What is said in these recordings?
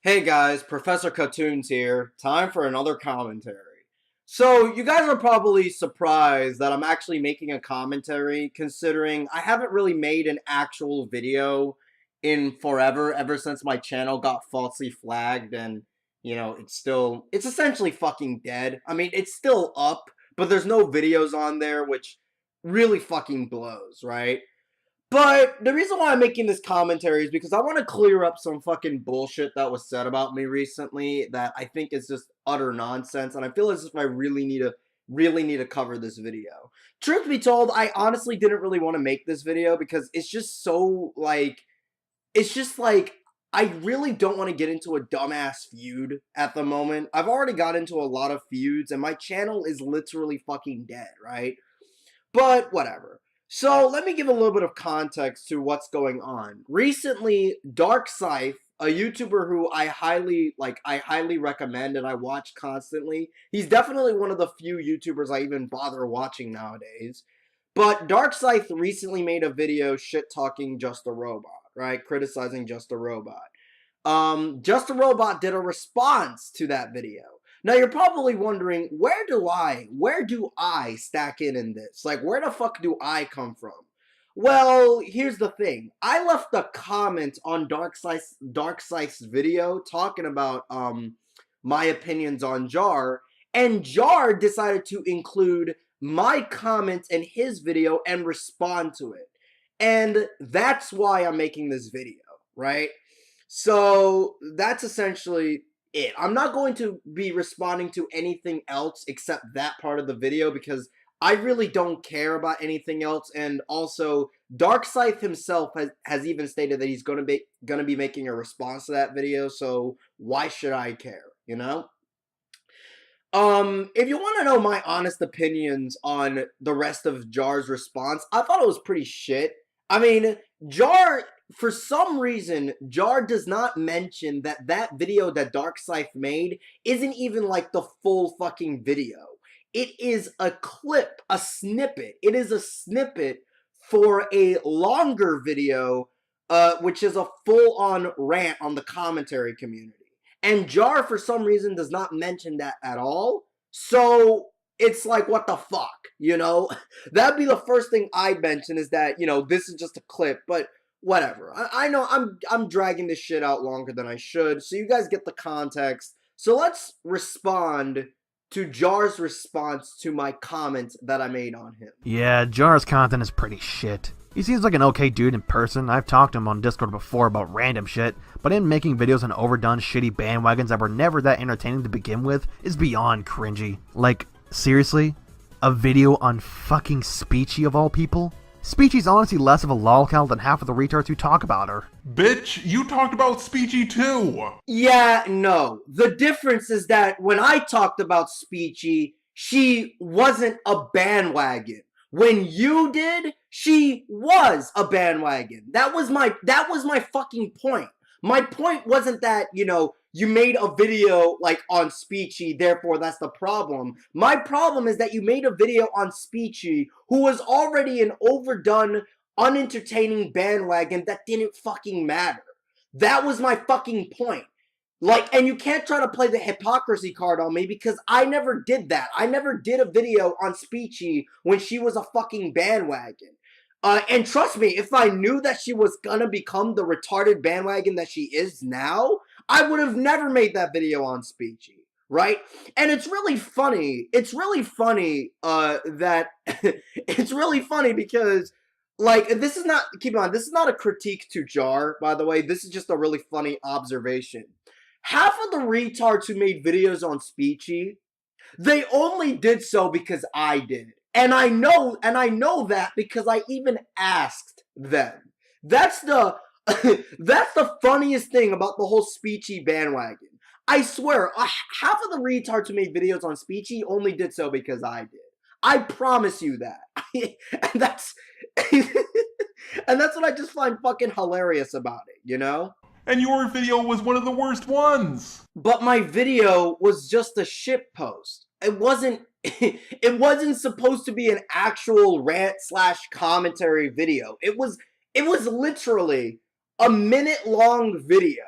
Hey guys, Professor Kuhtoons here. Time for another commentary. So, you guys are probably surprised that I'm actually making a commentary, considering I haven't really made an actual video in forever, ever since my channel got falsely flagged, and, it's essentially fucking dead. I mean, it's still up, but there's no videos on there, which really fucking blows, right? But the reason why I'm making this commentary is because I want to clear up some fucking bullshit that was said about me recently that I think is just utter nonsense, and I feel as if I really need to cover this video. Truth be told, I honestly didn't really want to make this video because it's just so I really don't want to get into a dumbass feud at the moment. I've already got into a lot of feuds and my channel is literally fucking dead, right? But whatever. So let me give a little bit of context to what's going on. Recently, Dark Scythe, a YouTuber who I highly recommend and I watch constantly. He's definitely one of the few YouTubers I even bother watching nowadays. But Dark Scythe recently made a video shit talking Just a Robot, right? Criticizing Just a Robot. Just a Robot did a response to that video. Now you're probably wondering, where do I stack in this? Like, where the fuck do I come from? Well, here's the thing. I left a comment on Dark Scythe's video talking about my opinions on Jar, and Jar decided to include my comment in his video and respond to it. And that's why I'm making this video, right? So that's essentially it. I'm not going to be responding to anything else except that part of the video because I really don't care about anything else. And also, Darkscythe himself has even stated that he's gonna be making a response to that video. So why should I care? You know. If you want to know my honest opinions on the rest of Jar's response, I thought it was pretty shit. I mean, Jar, for some reason, Jar does not mention that video that Darkscythe made isn't even like the full fucking video. It is a clip, a snippet. It is a snippet for a longer video, which is a full-on rant on the commentary community. And Jar, for some reason, does not mention that at all. So it's like, what the fuck, you know? That'd be the first thing I'd mention is that, this is just a clip, but whatever. I know I'm dragging this shit out longer than I should, so you guys get the context. So let's respond to Jar's response to my comment that I made on him. Yeah, Jar's content is pretty shit. He seems like an okay dude in person. I've talked to him on Discord before about random shit, but him making videos on overdone shitty bandwagons that were never that entertaining to begin with is beyond cringy. Like, seriously? A video on fucking Speechy of all people? Speechy's honestly less of a lolcow than half of the retards who talk about her. Bitch, you talked about Speechy too! Yeah, no. The difference is that when I talked about Speechy, she wasn't a bandwagon. When you did, she was a bandwagon. That was my fucking point. My point wasn't that, you made a video like on Speechy, therefore that's the problem. My problem is that you made a video on Speechy who was already an overdone, unentertaining bandwagon that didn't fucking matter. That was my fucking point. Like, and you can't try to play the hypocrisy card on me because I never did that. I never did a video on Speechy when she was a fucking bandwagon. And trust me, if I knew that she was gonna become the retarded bandwagon that she is now, I would have never made that video on Speechy, right? And it's really funny. It's really funny that it's really funny because like this is not keep in mind, this is not a critique to Jar, by the way. This is just a really funny observation. Half of the retards who made videos on Speechy, they only did so because I did it. And I know that because I even asked them. That's the that's the funniest thing about the whole Speechy bandwagon. I swear, half of the retards who made videos on Speechy only did so because I did. I promise you that. And that's and that's what I just find fucking hilarious about it, you know? And your video was one of the worst ones! But my video was just a shit post. It wasn't it wasn't supposed to be an actual rant / commentary video. It was literally a minute long video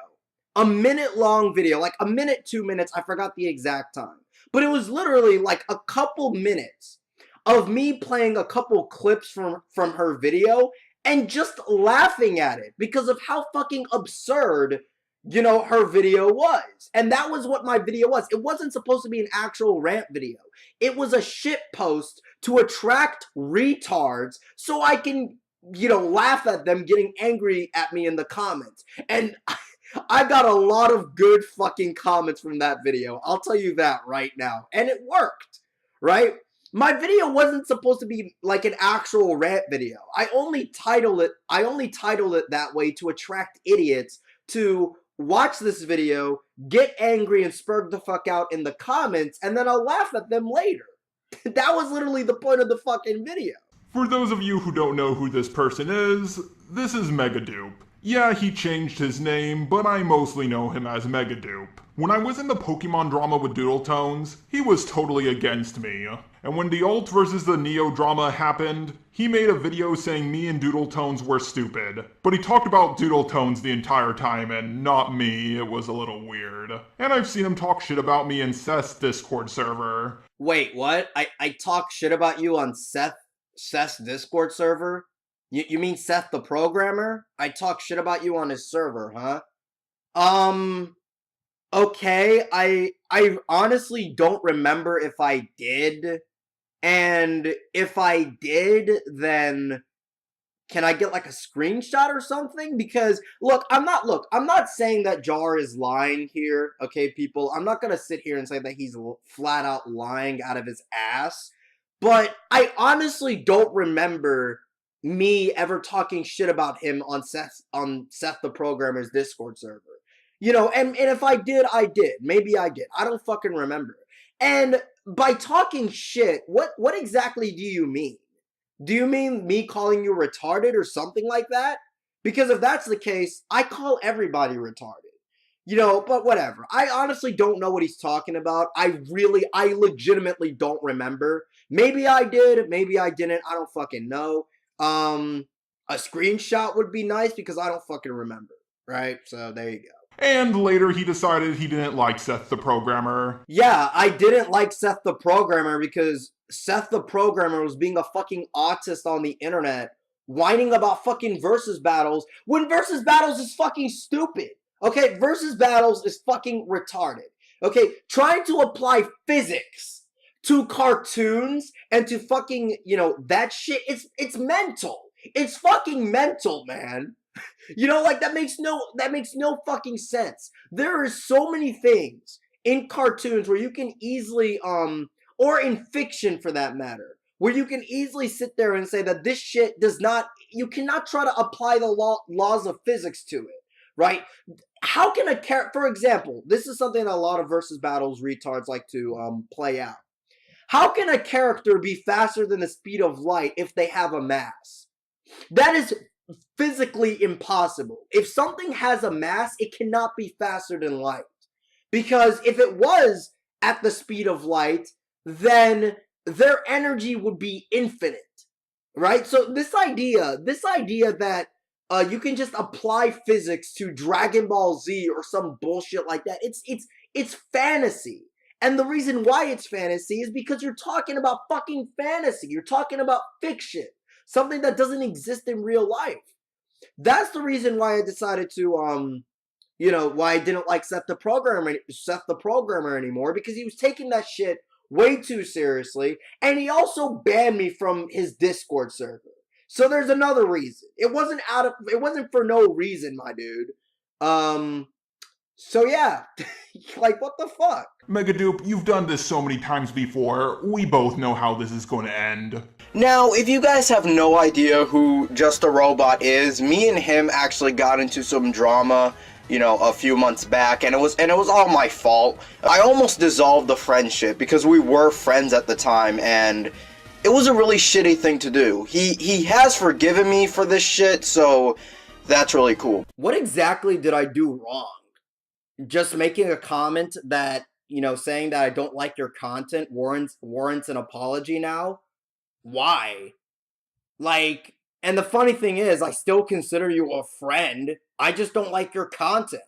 a minute long video, like a minute, 2 minutes, I forgot the exact time. But it was literally like a couple minutes of me playing a couple clips from her video and just laughing at it because of how fucking absurd, you know, her video was. And that was what my video was. It wasn't supposed to be an actual rant video. It was a shit post to attract retards so I can, you know, laugh at them getting angry at me in the comments. And I got a lot of good fucking comments from that video. I'll tell you that right now. And it worked, right? My video wasn't supposed to be like an actual rant video. I only titled it that way to attract idiots to watch this video, get angry and spurg the fuck out in the comments, and then I'll laugh at them later. That was literally the point of the fucking video. For those of you who don't know who this person is, this is Megadupe. Yeah, he changed his name, but I mostly know him as Megadupe. When I was in the Pokemon drama with Doodletones, he was totally against me. And when the Alt versus the Neo drama happened, he made a video saying me and Doodletones were stupid. But he talked about Doodletones the entire time and not me. It was a little weird. And I've seen him talk shit about me in Seth's Discord server. Wait, what? I talk shit about you on Seth's Discord server? You mean Seth the programmer? I talk shit about you on his server, huh? Okay, I honestly don't remember if I did. And if I did, then can I get like a screenshot or something? Because look, I'm not saying that Jar is lying here, okay, people? I'm not gonna sit here and say that he's flat out lying out of his ass. But I honestly don't remember me ever talking shit about him on Seth the Programmer's Discord server. You know, and if I did, I did. Maybe I did. I don't fucking remember. And by talking shit, what exactly do you mean? Do you mean me calling you retarded or something like that? Because if that's the case, I call everybody retarded. You know, but whatever. I honestly don't know what he's talking about. I legitimately don't remember. Maybe I did, maybe I didn't. I don't fucking know. A screenshot would be nice because I don't fucking remember, right? So there you go. And later he decided he didn't like Seth the Programmer. Yeah, I didn't like Seth the Programmer because Seth the Programmer was being a fucking autist on the internet, whining about fucking versus battles when versus battles is fucking stupid. Okay, versus battles is fucking retarded. Okay, trying to apply physics to cartoons and to fucking, you know, that shit, it's mental. It's fucking mental, man. You know, like that makes no fucking sense. There are so many things in cartoons where you can easily or in fiction for that matter, where you can easily sit there and say that this shit does not, you cannot try to apply the laws of physics to it, right? How can a character, for example, this is something that a lot of versus battles retards like to play out. How can a character be faster than the speed of light if they have a mass? That is physically impossible. If something has a mass, it cannot be faster than light. Because if it was at the speed of light, then their energy would be infinite, right? So this idea that you can just apply physics to Dragon Ball Z or some bullshit like that, it's fantasy. And the reason why it's fantasy is because you're talking about fucking fantasy. You're talking about fiction. Something that doesn't exist in real life. That's the reason why I decided to, you know, why I didn't like Seth the Programmer anymore, because he was taking that shit way too seriously, and he also banned me from his Discord server. So there's another reason. It wasn't for no reason, my dude. So yeah, like what the fuck? Megadupe, you've done this so many times before. We both know how this is going to end. Now, if you guys have no idea who Just a Robot is, me and him actually got into some drama, you know, a few months back, and it was all my fault. I almost dissolved the friendship because we were friends at the time, and it was a really shitty thing to do. He has forgiven me for this shit, so that's really cool. What exactly did I do wrong? Just making a comment that, you know, saying that I don't like your content warrants an apology now? Why? Like, and the funny thing is, I still consider you a friend. I just don't like your content.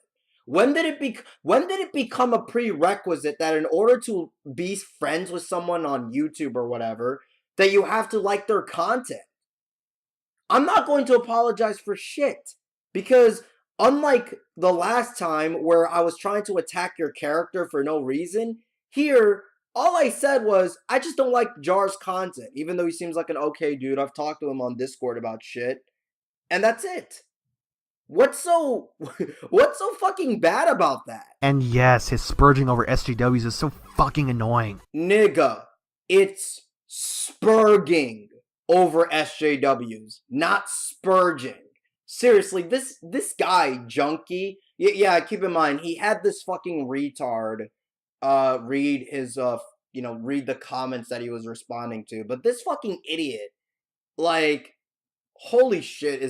When did it become a prerequisite that in order to be friends with someone on YouTube or whatever, that you have to like their content? I'm not going to apologize for shit, because unlike the last time where I was trying to attack your character for no reason, here all I said was I just don't like Jar's content, even though he seems like an okay dude. I've talked to him on Discord about shit, and that's it. What's so what's so fucking bad about that? And yes, his spurging over SJWs is so fucking annoying. Nigga, it's spurging over SJWs, not spurging. Seriously, this guy, Junkie, yeah, keep in mind, he had this fucking retard read his read the comments that he was responding to. But this fucking idiot, like, holy shit,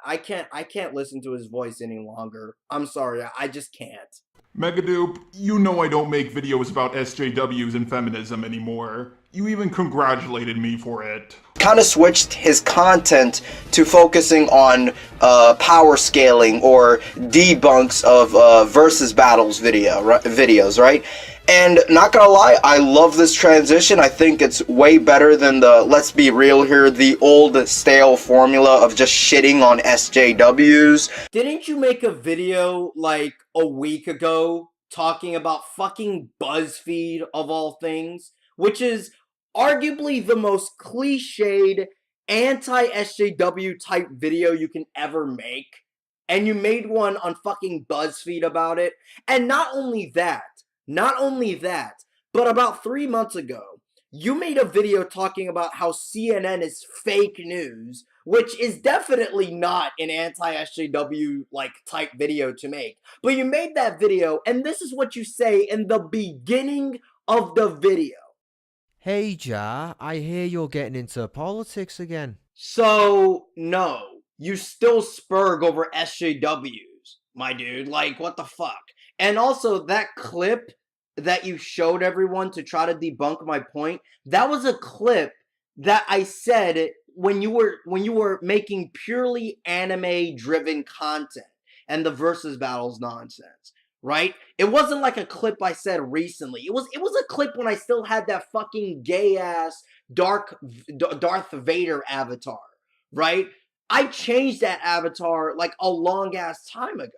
I can't listen to his voice any longer. I'm sorry, I just can't. Megadupe, you know I don't make videos about SJWs and feminism anymore. You even congratulated me for it. Kind of switched his content to focusing on power scaling or debunks of versus battles videos, right? And not gonna lie, I love this transition. I think it's way better than the, let's be real here, the old stale formula of just shitting on SJWs. Didn't you make a video like a week ago talking about fucking BuzzFeed of all things, which is arguably the most cliched anti-SJW type video you can ever make? And you made one on fucking BuzzFeed about it. And not only that, but about 3 months ago, you made a video talking about how CNN is fake news, which is definitely not an anti-SJW like type video to make. But you made that video, and this is what you say in the beginning of the video. Hey Jar, I hear you're getting into politics again. So, no, you still spurg over SJWs, my dude. Like, what the fuck? And also, that clip that you showed everyone to try to debunk my point, that was a clip that I said when you were making purely anime-driven content and the versus battles nonsense, right? It wasn't like a clip I said recently. It was a clip when I still had that fucking gay-ass Darth Vader avatar, right? I changed that avatar like a long-ass time ago.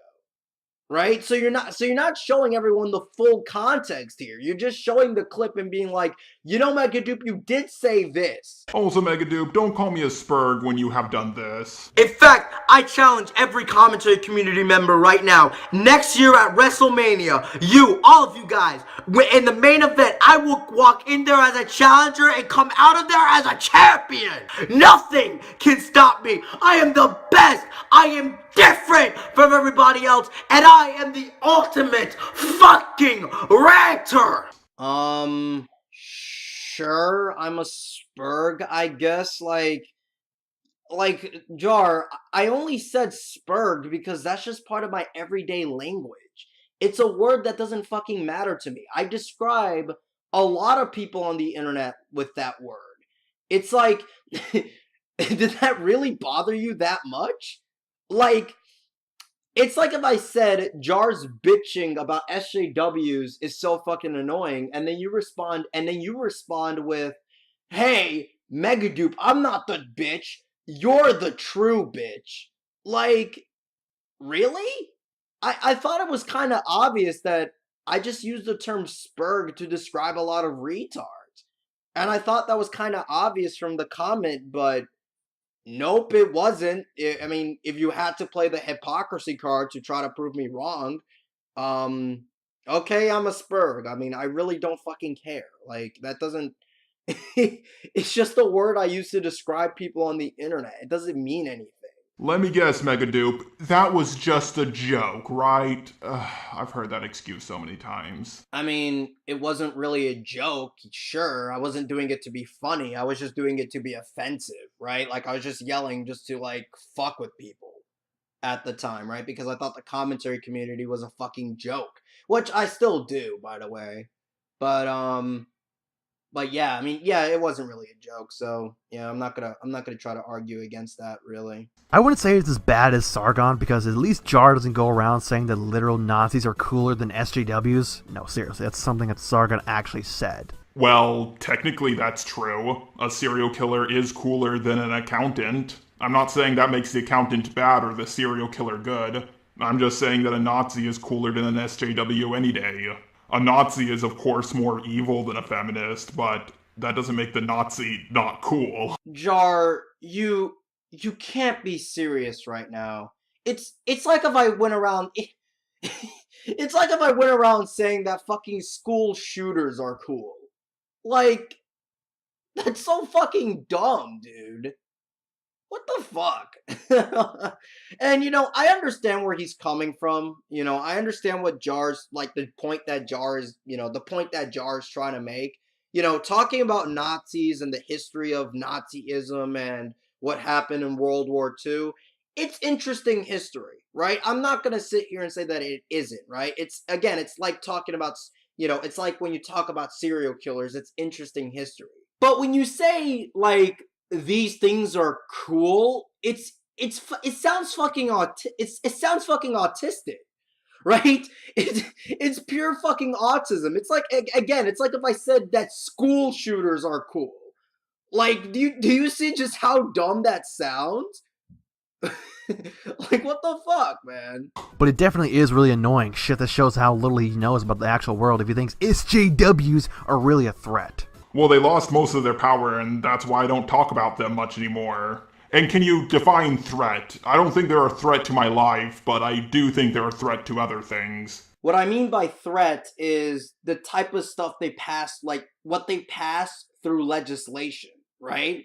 Right? So you're not showing everyone the full context here. You're just showing the clip and being like, you know, Megadupe, you did say this. Also, Megadupe, don't call me a spurg when you have done this. In fact, I challenge every commentary community member right now. Next year at WrestleMania, all of you guys, in the main event, I will walk in there as a challenger and come out of there as a champion. Nothing can stop me. I am the best. I am different from everybody else, and I am the ultimate fucking ranter. Sure, I'm a spurg, I guess. Like Jar, I only said spurg because that's just part of my everyday language. It's a word that doesn't fucking matter to me. I describe a lot of people on the internet with that word. It's like, did that really bother you that much? Like, it's like if I said Jar's bitching about SJWs is so fucking annoying, and then you respond with, hey, Megadupe, I'm not the bitch. You're the true bitch. Like, really? I thought it was kind of obvious that I just used the term spurg to describe a lot of retards. And I thought that was kind of obvious from the comment, but nope, it wasn't. I mean, if you had to play the hypocrisy card to try to prove me wrong, okay, I'm a spurg. I mean, I really don't fucking care. Like, that doesn't... It's just a word I use to describe people on the internet. It doesn't mean anything. Let me guess, Megadupe, that was just a joke, right? I've heard that excuse so many times. I mean, it wasn't really a joke, sure. I wasn't doing it to be funny. I was just doing it to be offensive, right? Like, I was just yelling just to, like, fuck with people at the time, right? Because I thought the commentary community was a fucking joke. Which I still do, by the way. But But yeah, I mean, yeah, it wasn't really a joke. So yeah, I'm not gonna try to argue against that really. I wouldn't say it's as bad as Sargon because at least Jar doesn't go around saying that literal Nazis are cooler than SJWs. No, seriously, that's something that Sargon actually said. Well, technically that's true. A serial killer is cooler than an accountant. I'm not saying that makes the accountant bad or the serial killer good. I'm just saying that a Nazi is cooler than an SJW any day. A Nazi is, of course, more evil than a feminist, but that doesn't make the Nazi not cool. Jar, you can't be serious right now. It's like if I went around it's like if I went around saying that fucking school shooters are cool. Like, that's so fucking dumb, dude. What the fuck? And I understand where he's coming from. I understand what Jar's like the point that Jar is, the point that Jar's trying to make. Talking about Nazis and the history of Nazism and what happened in World War II. It's interesting history, right? I'm not gonna sit here and say that it isn't, right? It's like talking about, it's like when you talk about serial killers, it's interesting history. But when you say like these things are cool, it sounds fucking it sounds fucking autistic, right? It's pure fucking autism. It's like, again, it's like if I said that school shooters are cool. Like, do you see just how dumb that sounds? Like, what the fuck, man? But it definitely is really annoying. Shit, that shows how little he knows about the actual world if he thinks SJWs are really a threat. Well, they lost most of their power, and that's why I don't talk about them much anymore. And can you define threat? I don't think they're a threat to my life, but I do think they're a threat to other things. What I mean by threat is the type of stuff they pass, like what they pass through legislation, right?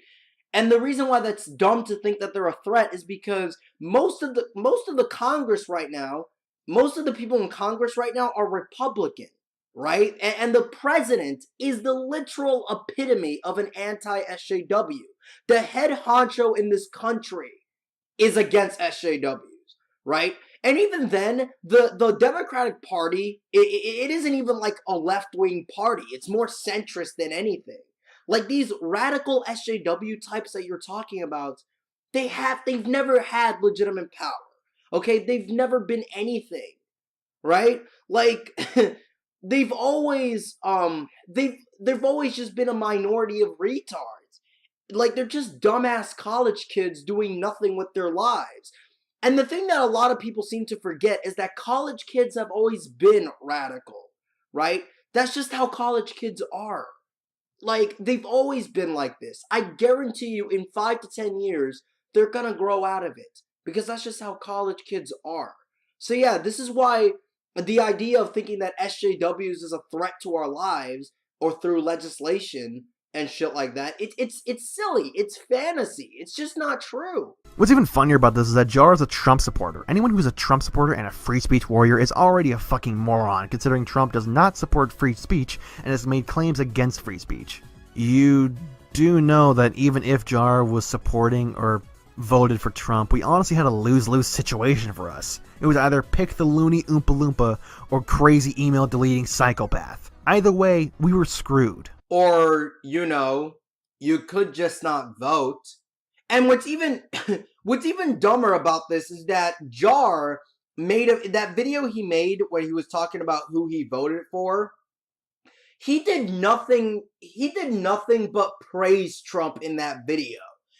And the reason why that's dumb to think that they're a threat is because most of the Congress right now, most of the people in Congress right now are Republican, right? And the president is the literal epitome of an anti-SJW. The head honcho in this country is against SJWs, right? And even then, the Democratic Party, it isn't even like a left-wing party. It's more centrist than anything. Like these radical SJW types that you're talking about, they've never had legitimate power. Okay? They've never been anything, right? Like they've always just been a minority of retards. Like they're just dumbass college kids doing nothing with their lives. And the thing that a lot of people seem to forget is that college kids have always been radical, right? That's just how college kids are. Like, they've always been like this. I guarantee you, in 5 to 10 years, they're gonna grow out of it. Because that's just how college kids are. So yeah, this is why the idea of thinking that SJWs is a threat to our lives, or through legislation and shit like that, it's silly. It's fantasy. It's just not true. What's even funnier about this is that Jar is a Trump supporter. Anyone who's a Trump supporter and a free speech warrior is already a fucking moron, considering Trump does not support free speech and has made claims against free speech. You do know that even if Jar was supporting or voted for Trump, we honestly had a lose-lose situation for us. It was either pick the loony Oompa Loompa or crazy email deleting psychopath. Either way, we were screwed. Or, you could just not vote. And what's even dumber about this is that Jar that video he made where he was talking about who he voted for. He did nothing but praise Trump in that video.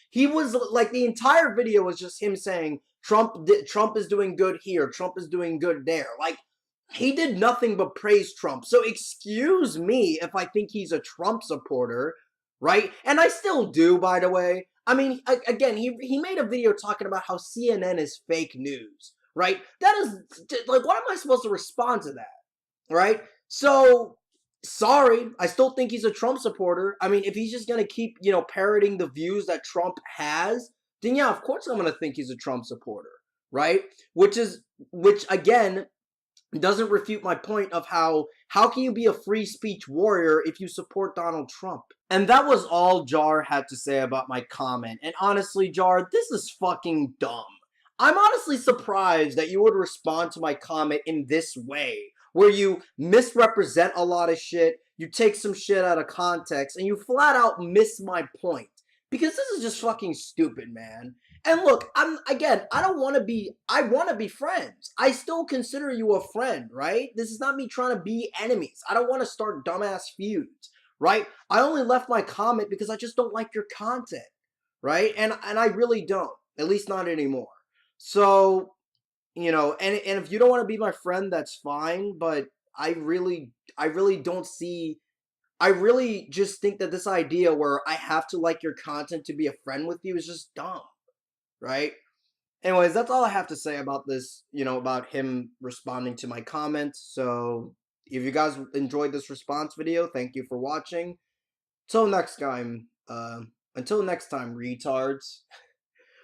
He was like, the entire video was just him saying Trump is doing good here, Trump is doing good there. Like, he did nothing but praise Trump. So excuse me if I think he's a Trump supporter, right? And I still do, by the way. I mean, again, he made a video talking about how CNN is fake news, right? That is, like, what am I supposed to respond to that, right? So, sorry, I still think he's a Trump supporter. I mean, if he's just gonna keep, parroting the views that Trump has, then yeah, of course I'm gonna think he's a Trump supporter, right? Which again, doesn't refute my point of how can you be a free speech warrior if you support Donald Trump? And that was all Jar had to say about my comment. And honestly, Jar, this is fucking dumb. I'm honestly surprised that you would respond to my comment in this way, where you misrepresent a lot of shit, you take some shit out of context, and you flat out miss my point. Because this is just fucking stupid, man. And look, I want to be friends. I still consider you a friend, right? This is not me trying to be enemies. I don't want to start dumbass feuds, right? I only left my comment because I just don't like your content, right? And I really don't, at least not anymore. So, and if you don't want to be my friend, that's fine, but I really don't see I really just think that this idea where I have to like your content to be a friend with you is just dumb, right? Anyways, that's all I have to say about this, about him responding to my comments. So, if you guys enjoyed this response video, thank you for watching. Till next time, retards.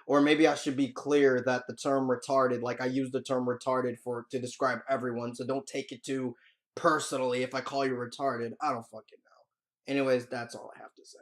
Or maybe I should be clear that the term retarded, like I use the term retarded to describe everyone, so don't take it too personally if I call you retarded. I don't fucking know. Anyways, that's all I have to say.